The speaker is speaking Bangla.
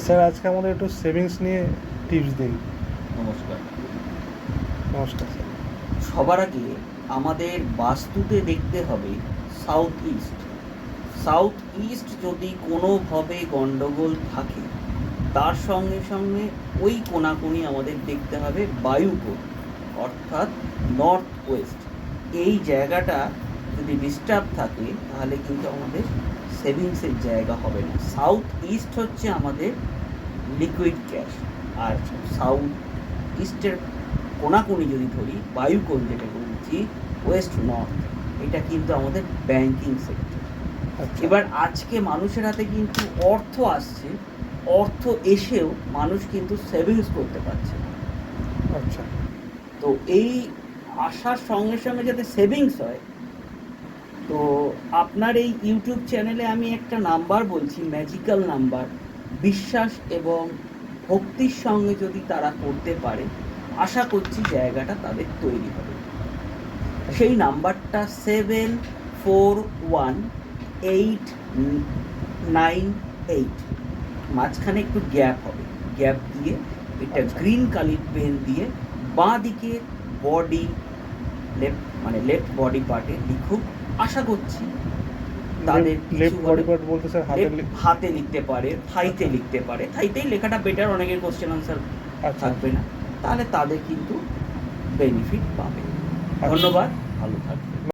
স্যার আজকে আমাদের একটু সেভিংস নিয়ে টিপস দিন। নমস্কার। নমস্কার স্যার। সবার আগে আমাদের বাস্তুতে দেখতে হবে সাউথ ইস্ট। সাউথ ইস্ট যদি কোনোভাবে গণ্ডগোল থাকে, তার সঙ্গে সঙ্গে ওই কোণাকুনি আমাদের দেখতে হবে বায়ুকোণ, অর্থাৎ নর্থ ওয়েস্ট। এই জায়গাটা যদি ডিস্টার্ব থাকে তাহলে কিন্তু আমাদের সেভিংসের জায়গা হবে না। সাউথ ইস্ট হচ্ছে আমাদের লিকুইড ক্যাশ, আর সাউথ ইস্টের কোণাকুনি যদি ধরি, বায়ুকোণ যেটা বলছি, ওয়েস্ট নর্থ, এটা কিন্তু আমাদের ব্যাংকিং সেক্টর। এবার আজকে মানুষের হাতে কিন্তু অর্থ আসছে, অর্থ এসেও মানুষ কিন্তু সেভিংস করতে পারছে না। আচ্ছা, তো এই আসার সঙ্গে সঙ্গে যাতে সেভিংস হয়, তো আপনার এই ইউটিউব চ্যানেলে আমি একটা নাম্বার বলছি, ম্যাজিক্যাল নাম্বার। বিশ্বাস এবং ভক্তির সঙ্গে যদি তারা করতে পারে, আশা করছি জায়গাটা তাদের তৈরি হবে। সেই নাম্বারটা 741-898। মাঝখানে একটু গ্যাপ হবে, গ্যাপ দিয়ে এটা গ্রিন কালির পেন দিয়ে বাঁ দিকে বডি, লেফট বডি পার্টে লিখুক। আশা করছি তাদের লেফট বডি পার্ট বলতে স্যার হাতে লিখতে পারে, থাইতে লিখতে পারে। থাইতেই লেখাটা বেটার, অনেকের কোশ্চেন আনসার থাকবে না, তাহলে তাদের কিন্তু বেনিফিট পাবে। ধন্যবাদ, ভালো থাকবে।